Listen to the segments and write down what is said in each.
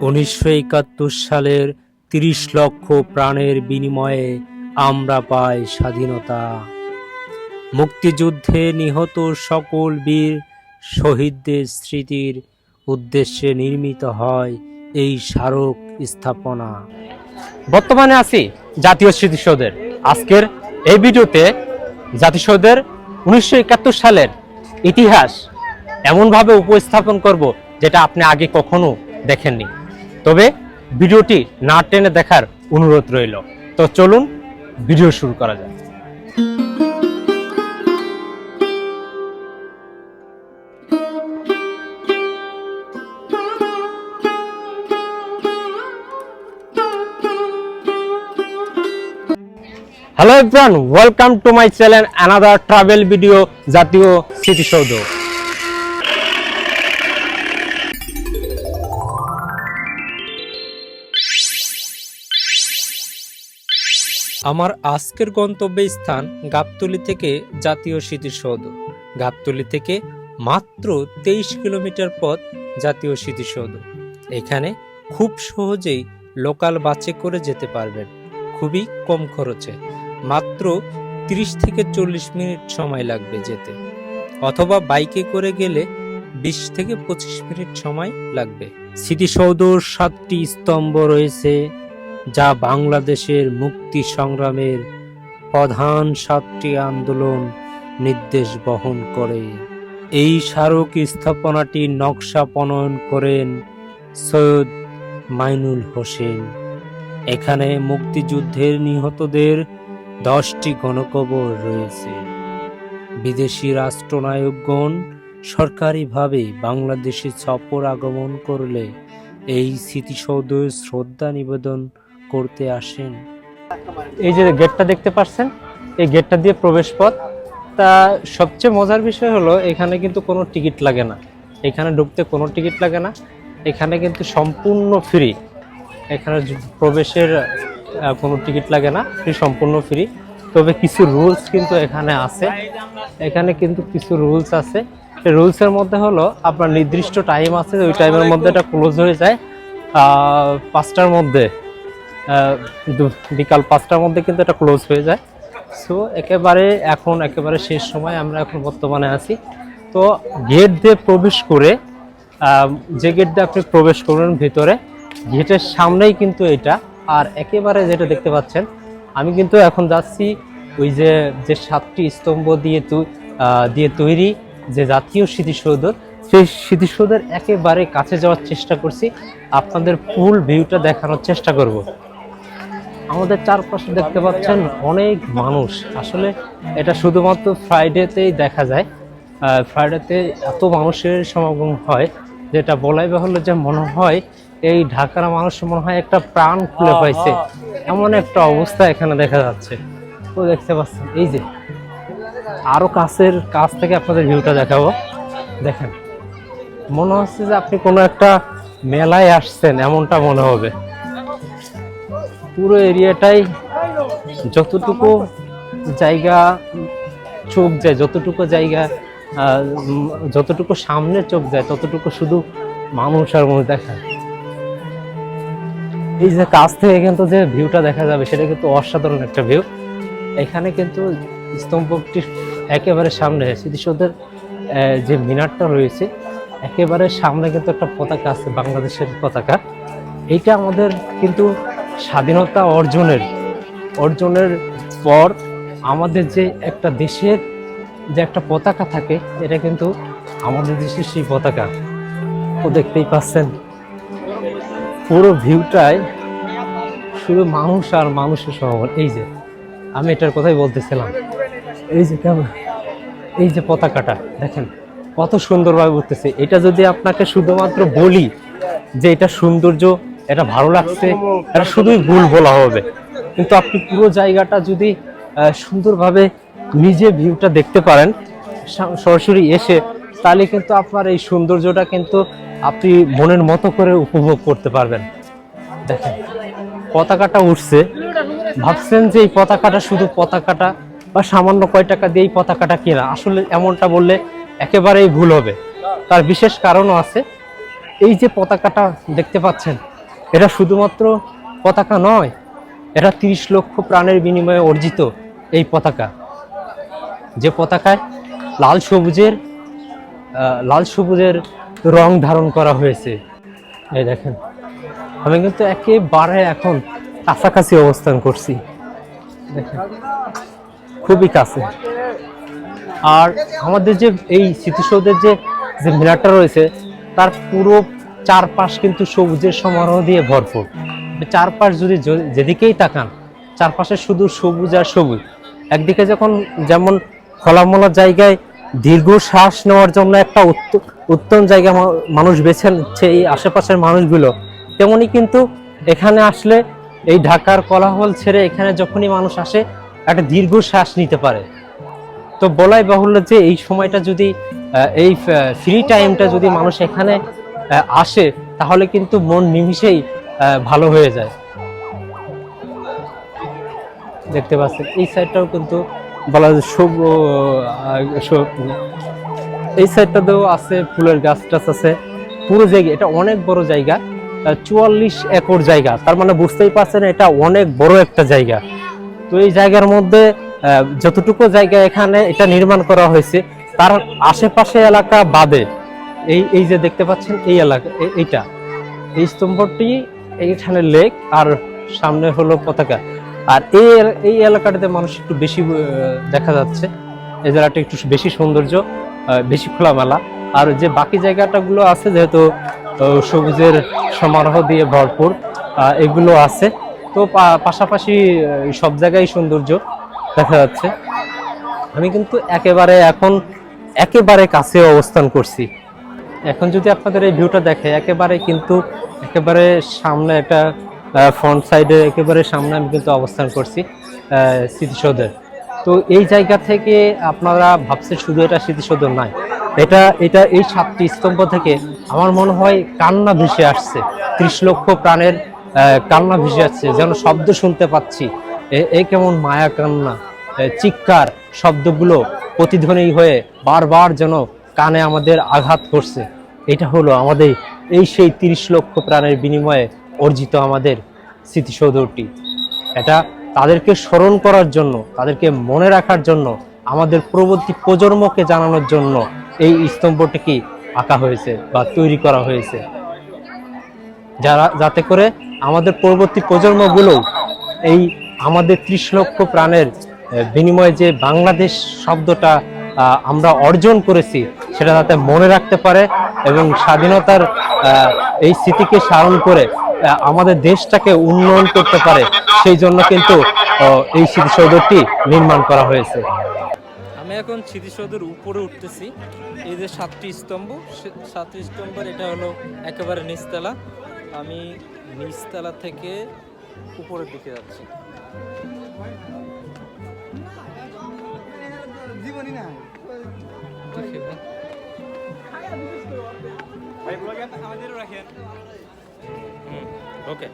1971 সালের 30 লক্ষ প্রাণের বিনিময়ে আমরা পাই স্বাধীনতা। মুক্তিযুদ্ধে নিহত সকল বীর শহীদদের স্মৃতির উদ্দেশ্যে নির্মিত হয় এই স্মারক স্থাপনা। বর্তমানে আছি জাতীয় স্মৃতিসৌধের। আজকের এই ভিডিওতে জাতিসৌধের 1971 সালের ইতিহাস এমনভাবে উপস্থাপন করব যেটা আপনি আগে কখনো দেখেননি। তবে ভিডিওটি না টেনে দেখার অনুরোধ রইল। তো চলুন ভিডিও শুরু করা যাক। Hello everyone, welcome to my channel another travel video জাতীয় স্মৃতিসৌধ। আমার আজকের গন্তব্যস্থান গাবতলী থেকে জাতীয় স্মৃতিসৌধ। গাবতলী থেকে মাত্র 23 কিলোমিটার পথ জাতীয় স্মৃতিসৌধ। এখানে খুব সহজেই লোকাল বাসে করে যেতে পারবেন, খুবই কম খরচে। মাত্র 30 থেকে 40 মিনিট সময় লাগবে যেতে, অথবা বাইকে করে গেলে 20 থেকে 25 মিনিট সময় লাগবে। স্মৃতিসৌধর 7টি স্তম্ভ রয়েছে, যা বাংলাদেশের মুক্তি সংগ্রামের প্রধান 7টি আন্দোলন নির্দেশ বহন করে। এই স্মারক স্থাপনাটির নকশা প্রণয়ন করেন সৈয়দ মাইনুল হোসেন। এখানে মুক্তিযুদ্ধের নিহতদের 10টি গণকবর রয়েছে। বিদেশি রাষ্ট্রনায়কগণ সরকারিভাবে বাংলাদেশে সফর আগমন করলে এই স্মৃতিসৌধে শ্রদ্ধা নিবেদন করতে আসেন। এই যে গেটটা দেখতে পাচ্ছেন, এই গেটটা দিয়ে প্রবেশ পথ। তা সবচেয়ে মজার বিষয় হলো এখানে কিন্তু কোনো টিকিট লাগে না। এখানে ঢুকতে কোনো টিকিট লাগে না, এখানে কিন্তু সম্পূর্ণ ফ্রি। এখানে প্রবেশের কোনো টিকিট লাগে না, সম্পূর্ণ ফ্রি। তবে কিছু রুলস কিন্তু এখানে আছে। এখানে কিন্তু কিছু রুলস আছে। সেই রুলসের মধ্যে হলো আপনার নির্দিষ্ট টাইম আছে, ওই টাইমের মধ্যে এটা ক্লোজ হয়ে যায় 5টার মধ্যে, বিকাল 5টার মধ্যে কিন্তু এটা ক্লোজ হয়ে যায়। সো একেবারে শেষ সময় আমরা এখন বর্তমানে আছি। তো গেট দিয়ে প্রবেশ করে, যে গেট দিয়ে আপনি প্রবেশ করবেন ভিতরে, গেটের সামনেই কিন্তু এটা। আর একেবারে যেটা দেখতে পাচ্ছেন, আমি কিন্তু এখন যাচ্ছি ওই যে 7টি স্তম্ভ দিয়ে তৈরি যে জাতীয় স্মৃতিসৌধ, সেই স্মৃতিসৌধের একেবারে কাছে যাওয়ার চেষ্টা করছি। আপনাদের ফুল ভিউটা দেখানোর চেষ্টা করব। আমাদের চারপাশে দেখতে পাচ্ছেন অনেক মানুষ। আসলে এটা শুধুমাত্র ফ্রাইডেতেই দেখা যায়। ফ্রাইডেতে এত মানুষের সমাগম হয় যেটা বলাই বাহুল্য, যে মনে হয় এই ঢাকার মানুষ মনে হয় একটা প্রাণ খুলে পাইছে, এমন একটা অবস্থা এখানে দেখা যাচ্ছে। তো দেখতে পাচ্ছেন, এই যে আরো কাছ থেকে আপনাদের ভিউটা দেখাবো। দেখেন, মনে হচ্ছে যে আপনি কোনো একটা মেলায় আসছেন, এমনটা মনে হবে। পুরো এরিয়াটাই যতটুকু জায়গা চোখ যায়, যতটুকু সামনে চোখ যায়, ততটুকু শুধু মানুষ আর মানুষ দেখা। এই যে কাছ থেকে কিন্তু যে ভিউটা দেখা যাবে, সেটা কিন্তু অসাধারণ একটা ভিউ। এখানে কিন্তু স্তম্ভটির একেবারে সামনে স্মৃতিসৌধের যে মিনারটা রয়েছে, একেবারে সামনে কিন্তু একটা পতাকা আছে, বাংলাদেশের পতাকা। এইটা আমাদের কিন্তু স্বাধীনতা অর্জনের পর আমাদের যে একটা দেশের যে একটা পতাকা থাকে, এটা কিন্তু আমাদের দেশের সেই পতাকা। তো দেখতেই পাচ্ছেন পুরো ভিউটায় শুধু মানুষ আর মানুষের সমাগম। এই যে আমি এটার কথাই বলতেছিলাম, এই যে এই যে পতাকাটা দেখেন কত সুন্দরভাবে উঠতেছে। এটা যদি আপনাকে শুধুমাত্র বলি যে এটা সৌন্দর্য, এটা ভালো লাগছে, এটা শুধুই ভুল বলা হবে। কিন্তু আপনি পুরো জায়গাটা যদি সুন্দরভাবে নিজে ভিউটা দেখতে পারেন সরাসরি এসে, তাহলে কিন্তু আপনার এই সৌন্দর্যটা কিন্তু আপনি মনের মতো করে উপভোগ করতে পারবেন। দেখেন পতাকাটা উঠছে, ভাবছেন যে এই পতাকাটা শুধু পতাকাটা বা সামান্য কয় টাকা দিয়ে এই পতাকাটা কেনা, আসলে এমনটা বললে একেবারেই ভুল হবে। তার বিশেষ কারণও আছে। এই যে পতাকাটা দেখতে পাচ্ছেন, এটা শুধুমাত্র পতাকা নয়, এটা 30 লক্ষ প্রাণের বিনিময়ে অর্জিত এই পতাকা, যে পতাকায় লাল সবুজের রং ধারণ করা হয়েছে। এই দেখেন, আমি কিন্তু একেবারে এখন কাছাকাছি অবস্থান করছি, দেখেন খুবই কাছে। আর আমাদের যে এই স্মৃতিসৌধের যে যে মিনারটা রয়েছে, তার পুরো চারপাশ কিন্তু সবুজের সমারোহ দিয়ে ভরপুর। চারপাশ যদি যেদিকেই তাকান, চারপাশে শুধু সবুজ আর সবুজ। একদিকে যখন যেমন খোলামেলা জায়গায় দীর্ঘ শ্বাস নেওয়ার জন্য একটা উত্তম জায়গা মানুষ বেছে নিচ্ছে এই আশেপাশের মানুষগুলো, তেমনি কিন্তু এখানে আসলে এই ঢাকার কোলাহল ছেড়ে এখানে যখনই মানুষ আসে একটা দীর্ঘ শ্বাস নিতে পারে। তো বলাই বাহুল্য যে এই সময়টা যদি এই ফ্রি টাইমটা যদি মানুষ এখানে আসে, তাহলে কিন্তু মন নিমিষেই ভালো হয়ে যায়। দেখতে পাচ্ছেন এই সাইডটাও কিন্তু বলা যায় এই সাইডটাতেও আছে ফুলের গাছ টাছ আছে। পুরো জায়গা, এটা অনেক বড় জায়গা, 44 একর জায়গা। তার মানে বুঝতেই পারছেন এটা অনেক বড় একটা জায়গা। তো এই জায়গার মধ্যে যতটুকু জায়গা এখানে এটা নির্মাণ করা হয়েছে, তার আশেপাশে এলাকা বাদে এই যে দেখতে পাচ্ছেন এই এলাকা, এইটা এই স্তম্ভটি এইখানে লেক, আর সামনে হলো পতাকা। আর এই এলাকাটাতে মানুষ একটু বেশি দেখা যাচ্ছে, এই জায়গাটা একটু বেশি সৌন্দর্য, বেশি খোলামেলা। আর যে বাকি জায়গাটাগুলো আছে, যেহেতু সবুজের সমারোহ দিয়ে ভরপুর এগুলো আছে, তো পাশাপাশি সব জায়গায় সৌন্দর্য দেখা যাচ্ছে। আমি কিন্তু একেবারে কাছে অবস্থান করছি। এখন যদি আপনাদের এই ভিউটা দেখে, একেবারে সামনে একটা ফ্রন্ট সাইডে একেবারে সামনে আমি কিন্তু অবস্থান করছি স্মৃতিসৌধের। তো এই জায়গা থেকে আপনারা ভাবছেন শুধু এটা স্মৃতিসৌধ নয়, এটা এই 7টি স্তম্ভ থেকে আমার মনে হয় কান্না ভেসে আসছে, 30 লক্ষ প্রাণের কান্না ভেসে আসছে, যেন শব্দ শুনতে পাচ্ছি। এ কেমন মায়া কান্না, চিৎকার শব্দগুলো প্রতিধ্বনি হয়ে বারবার যেন কানে আমাদের আঘাত করছে। এটা হলো আমাদের সেই 30 লক্ষ প্রাণের বিনিময়ে অর্জিত আমাদের স্মৃতিসৌধটি। এটা তাদেরকে স্মরণ করার জন্য, তাদেরকে মনে রাখার জন্য, আমাদের পরবর্তী প্রজন্মকে জানানোর জন্য এই স্তম্ভটিকে আঁকা হয়েছে বা তৈরি করা হয়েছে, যাতে করে আমাদের পরবর্তী প্রজন্মগুলো এই আমাদের 30 লক্ষ প্রাণের বিনিময়ে যে বাংলাদেশ শব্দটা আমরা অর্জন করেছি, সেটা যাতে মনে রাখতে পারে এবং স্বাধীনতার এই স্মৃতিকে স্মরণ করে আমাদের দেশটাকে উন্নয়ন করতে পারে, সেই জন্য কিন্তু এই স্মৃতিসৌধটি নির্মাণ করা হয়েছে। আমি এখন স্মৃতিসৌধের উপরে উঠতেছি। এই যে 7টি স্তম্ভ, 7টি স্তম্ভের এটা হলো একেবারে নিচতলা। আমি নিচতলা থেকে উপরের দিকে যাচ্ছি। ওকে,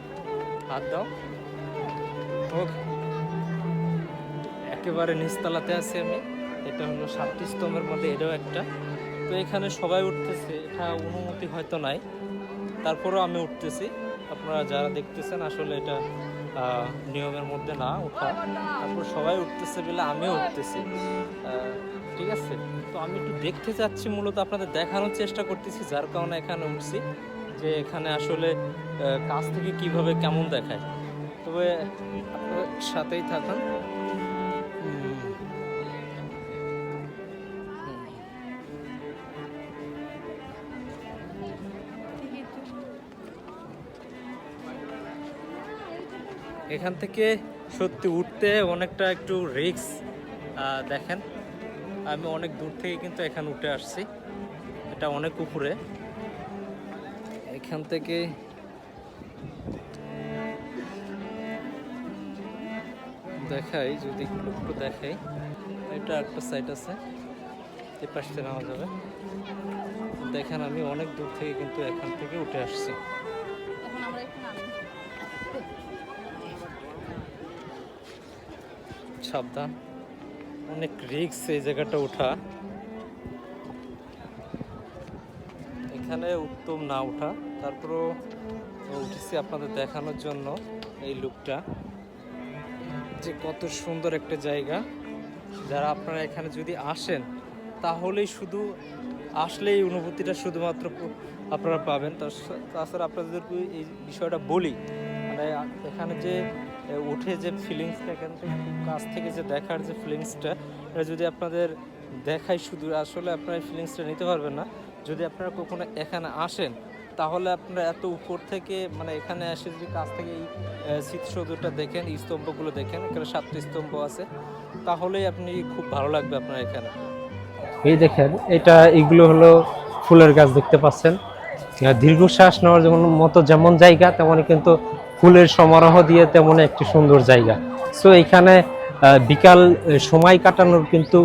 হাত দাও। ওকে, একেবারে নিচতলাতে আছি আমি। এটা হলো 7টি স্তম্ভের মধ্যে এটাও একটা। তো এখানে সবাই উঠতেছে, এটা অনুমতি হয়তো নাই, তারপরেও আমি উঠতেছি। আপনারা যারা দেখতেছেন, আসলে এটা নিয়মের মধ্যে না ওঠা, তারপর সবাই উঠতেছে বলে আমিও উঠতেছি। ঠিক আছে, তো আমি একটু দেখতে যাচ্ছি, মূলত আপনাদের দেখানোর চেষ্টা করতেছি, যার কারণে এখানে উঠছি, যে এখানে আসলে কাছ থেকে কিভাবে কেমন দেখায়। তবে আপনাদের সাথেই থাকুন। এখান থেকে সত্যি উঠতে অনেকটা একটু রিস্ক। দেখেন, আমি অনেক দূর থেকে কিন্তু এখানে উঠে আসছি, এটা অনেক উপরে। এখান থেকে দেখাই, যদি একটু দেখাই, এটা একটা সাইড আছে, এই পাশ থেকে নেওয়া যাবে। দেখেন, আমি অনেক দূর থেকে কিন্তু এখান থেকে উঠে আসছি। সাবধান, অনেক রিস্ক এই জায়গাটা ওঠা। এখানে উত্তম না ওঠা, তারপরও উঠেছি আপনাদের দেখানোর জন্য এই লুকটা, যে কত সুন্দর একটা জায়গা। যারা আপনারা এখানে যদি আসেন তাহলেই শুধু আসলেই এই অনুভূতিটা শুধুমাত্র আপনারা পাবেন। তাছাড়া আপনাদেরকে এই বিষয়টা বলি, মানে এখানে যে উঠে যে ফিলিংসটা, এখান থেকে কাছ থেকে যে দেখার যে ফিলিংসটা, এটা যদি আপনাদের দেখাই শুধু, আসলে আপনারা এই ফিলিংসটা নিতে পারবেন না। যদি আপনারা কখনো এখানে আসেন তাহলে আপনারা এত উপর থেকে, মানে এখানে এসে যদি কাছ থেকে এই স্মৃতিসৌধটা দেখেন, এই স্তম্ভগুলো দেখেন, এখানে 7টি স্তম্ভ আছে, তাহলেই আপনি খুব ভালো লাগবে আপনার এখানে। এই দেখেন, এগুলো হলো ফুলের গাছ দেখতে পাচ্ছেন। দীর্ঘশ্বাস নেওয়ার মতো যেমন জায়গা, তেমনই কিন্তু ফুলের সমারোহ দিয়ে তেমন একটি সুন্দর জায়গা। সো এখানে বিকাল সময় কাটানোর কিন্তু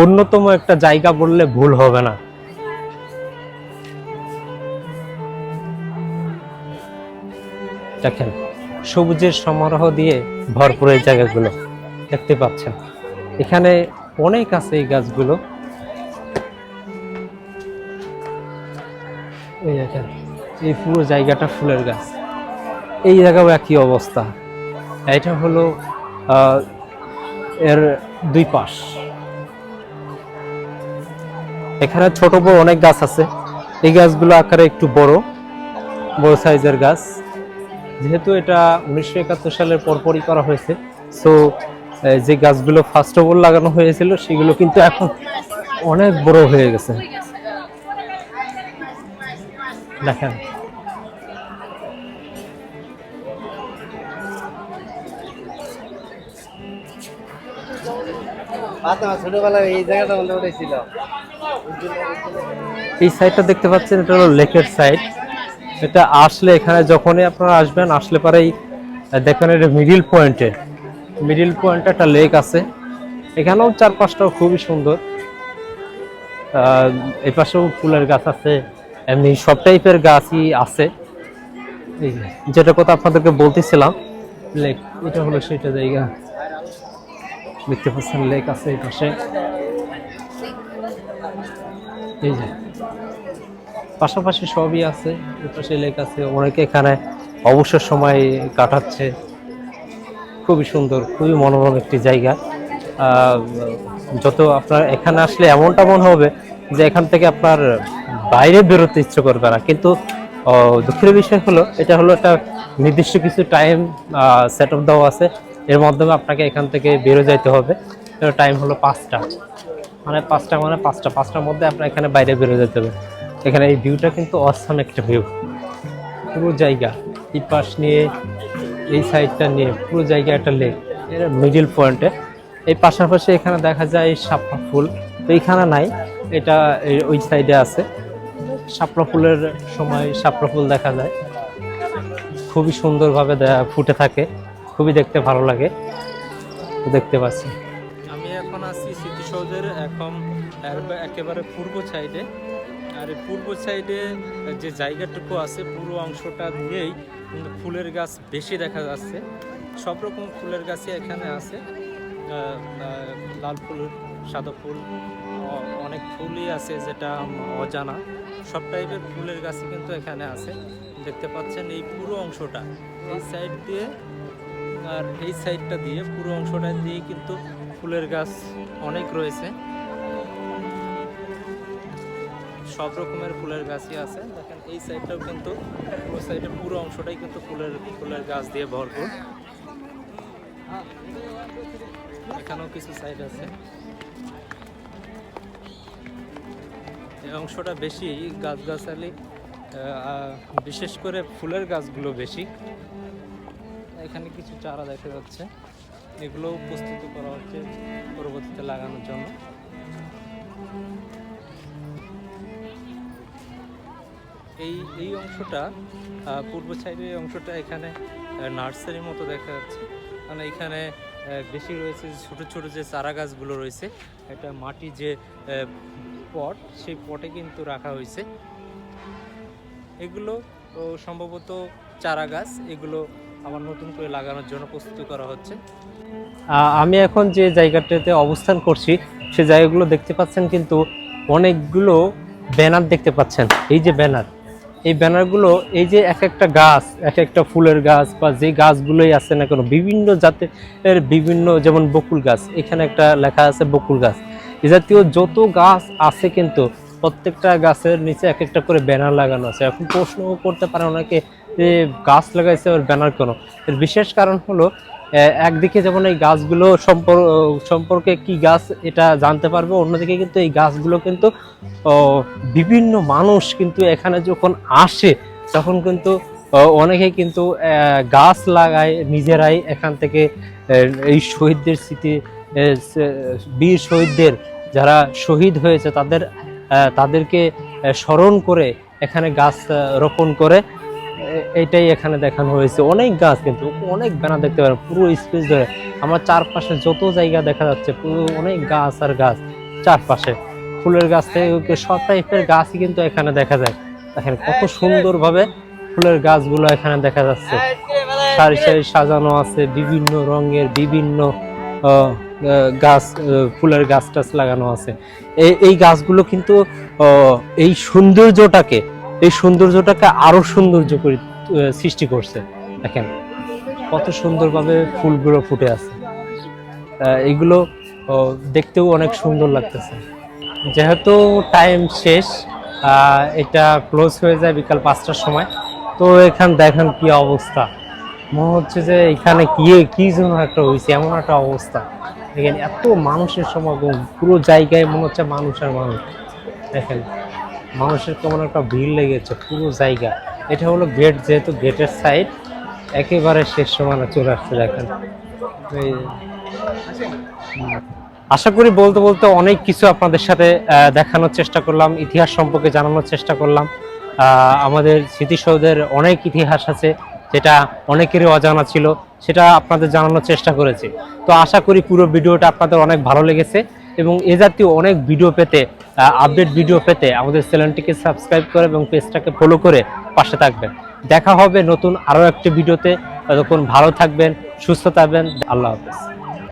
অন্যতম একটা জায়গা বললে ভুল হবে না। দেখেন, সবুজের সমারোহ দিয়ে ভরপুর এই জায়গাগুলো দেখতে পাচ্ছেন। এখানে অনেক আছে এই গাছগুলো। এই দেখেন, এই পুরো জায়গাটা ফুলের গাছ। এই জায়গাও একই অবস্থা। এটা হলো এর দুই পাশ। এখানে ছোট বড় অনেক গাছ আছে। এই গাছগুলো আকারে একটু বড় সাইজের গাছ। যেহেতু এটা 1971 সালের পরপরই করা হয়েছে, সো যে গাছগুলো ফার্স্ট অফ অল লাগানো হয়েছিল সেগুলো কিন্তু এখন অনেক বড় হয়ে গেছে। দেখেন, ছোটবেলায় এই জায়গাটা মধ্যে উঠেছিল। এই সাইডটা দেখতে পাচ্ছেন, এটা হলো লেকের সাইড। এটা আসলে এখানে যখনই আপনারা আসবেন, আসলে পরেই দেখেন এটা মিডিল পয়েন্টে একটা লেক আছে। এখানেও চারপাশটাও খুবই সুন্দর। এই পাশেও ফুলের গাছ আছে, এমনি সব টাইপের গাছই আছে। যেটা কথা আপনাদেরকে বলতেছিলাম, লেক, এটা হলো সেটা জায়গা। দেখতে পাচ্ছেন লেক আছে এই পাশে। এই যে পাশাপাশি সবই আছে, এই পাশে লেক আছে। অনেকে এখানে অবসর সময় কাটাচ্ছে। খুবই সুন্দর, খুবই মনোরম একটি জায়গা। যত আপনার এখানে আসলে এমনটা মনে হবে যে এখান থেকে আপনার বাইরে বেরোতে ইচ্ছে করবে না। কিন্তু দুঃখের বিষয় হলো, এটা হলো একটা নির্দিষ্ট কিছু টাইম সেট আপ দেওয়া আছে, এর মাধ্যমে আপনাকে এখান থেকে বেরো যাইতে হবে। টাইম হলো 5টা, মানে 5টার মধ্যে আপনার এখানে বাইরে বেরো যেতে হবে। এখানে এই ভিউটা কিন্তু অসাম একটা ভিউ। পুরো জায়গা এই পাশ নিয়ে, এই সাইডটা নিয়ে পুরো জায়গা একটা লেক, এর মিডিল পয়েন্টে। এই পাশাপাশি এখানে দেখা যায় শাপলা ফুল, তো এখানে নাই, এটা ওই সাইডে আছে। শাপলা ফুলের সময় শাপলা ফুল দেখা যায়, খুবই সুন্দরভাবে ফুটে থাকে, খুবই দেখতে ভালো লাগে। দেখতে পাচ্ছি আমি এখন আছি স্মৃতিসৌধের একেবারে পূর্ব সাইডে। আর এই পূর্ব সাইডে যে জায়গাটুকু আছে, পুরো অংশটা দিয়েই কিন্তু ফুলের গাছ বেশি দেখা যাচ্ছে। সব রকম ফুলের গাছই এখানে আছে, লাল ফুল, সাদা ফুল, অনেক ফুলই আছে যেটা অজানা। সব টাইপের ফুলের গাছই কিন্তু এখানে আছে। দেখতে পাচ্ছেন এই পুরো অংশটা, এই সাইড দিয়ে আর এই সাইডটা দিয়ে, পুরো অংশটা দিয়ে কিন্তু ফুলের গাছ অনেক রয়েছে। সব রকমের ফুলের গাছই আছে। দেখেন এই সাইডটাও কিন্তু, পুরো সাইডে পুরো অংশটাই কিন্তু ফুলের গাছ দিয়ে ভরপুর। এখানেও কিছু সাইড আছে। এই অংশটা বেশি গাছগাছালি, বিশেষ করে ফুলের গাছগুলো বেশি। এখানে কিছু চারা দেখা যাচ্ছে, এগুলোও প্রস্তুত করা হচ্ছে পরবর্তীতে লাগানোর জন্য। এই অংশটা, পূর্ব সাইডের এই অংশটা, এখানে নার্সারির মতো দেখা যাচ্ছে। মানে এখানে বেশি রয়েছে ছোট ছোট যে চারা গাছগুলো রয়েছে, এটা মাটি যে পট, সেই পটে কিন্তু রাখা হয়েছে। এগুলো সম্ভবত চারা গাছ, এগুলো আবার নতুন করে লাগানোর জন্য প্রস্তুত করা হচ্ছে। আমি এখন যে জায়গাটাতে অবস্থান করছি, সে জায়গাগুলো দেখতে পাচ্ছেন কিন্তু অনেকগুলো ব্যানার দেখতে পাচ্ছেন, এই যে ব্যানার, এই ব্যানারগুলো এই যে এক একটা গাছ, এক একটা ফুলের গাছ বা যে গাছগুলোই আছে না কেন বিভিন্ন জাতের বিভিন্ন, যেমন বকুল গাছ, এখানে একটা লেখা আছে বকুল গাছ, এ জাতীয় যত গাছ আছে কিন্তু প্রত্যেকটা গাছের নিচে এক একটা করে ব্যানার লাগানো আছে। এখন প্রশ্ন করতে পারে অনেকে যে গাছ লাগাইছে আর ব্যানার কেন? এর বিশেষ কারণ হলো একদিকে যেমন এই গাছগুলো সম্পর্কে কি গাছ এটা জানতে পারবে, অন্যদিকে কিন্তু এই গাছগুলো কিন্তু বিভিন্ন মানুষ কিন্তু এখানে যখন আসে তখন কিন্তু অনেকে কিন্তু গাছ লাগায় নিজেরাই, এখান থেকে এই শহীদদের স্মৃতি, বীর শহীদদের যারা শহীদ হয়েছে তাদেরকে স্মরণ করে এখানে গাছ রোপণ করে। এইটাই এখানে দেখানো হয়েছে। অনেক গাছ, কিন্তু অনেক ব্যানার দেখতে পারেন পুরো স্পেস ধরে। আমার চারপাশে যত জায়গা দেখা যাচ্ছে পুরো অনেক গাছ আর গাছ, চারপাশে ফুলের গাছ থেকে সব টাইপের গাছই কিন্তু এখানে দেখা যায়। দেখেন কত সুন্দরভাবে ফুলের গাছগুলো এখানে দেখা যাচ্ছে, সারি সারি সাজানো আছে, বিভিন্ন রঙের বিভিন্ন গাছ, ফুলের গাছ টাছ লাগানো আছে। এই গাছগুলো কিন্তু এই সৌন্দর্যটাকে আরো সৌন্দর্য করে সৃষ্টি করছে। দেখেন কত সুন্দরভাবে ফুলগুলো ফুটে আছে, এগুলো দেখতেও অনেক সুন্দর লাগতেছে। যেহেতু টাইম শেষ, এটা ক্লোজ হয়ে যায় বিকাল 5টার সময়, তো এখানে দেখেন কি অবস্থা, মনে হচ্ছে যে এখানে কি যেন একটা হয়েছে, এমন একটা অবস্থা। দেখেন এত মানুষের সমাগম, পুরো জায়গায় মনে হচ্ছে মানুষ আর মানুষ। দেখেন মানুষের কেমন একটা ভিড় লেগেছে পুরো জায়গা। এটা হলো গেট, যেহেতু গেটের সাইড একেবারে শেষ সময় চলে আসছে। দেখেন আশা করি বলতে বলতে অনেক কিছু আপনাদের সাথে দেখানোর চেষ্টা করলাম, ইতিহাস সম্পর্কে জানানোর চেষ্টা করলাম। আমাদের স্মৃতিসৌধের অনেক ইতিহাস আছে যেটা অনেকেরই অজানা ছিল, সেটা আপনাদের জানানোর চেষ্টা করেছি। তো আশা করি পুরো ভিডিওটা আপনাদের অনেক ভালো লেগেছে, এবং এ জাতীয় অনেক ভিডিও পেতে, আপডেট ভিডিও পেতে আমাদের চ্যানেলটিকে সাবস্ক্রাইব করে এবং পেজটাকে ফলো করে পাশে থাকবেন। দেখা হবে নতুন আরও একটি ভিডিওতে। ততক্ষণ ভালো থাকবেন, সুস্থ থাকবেন। আল্লাহ হাফেজ।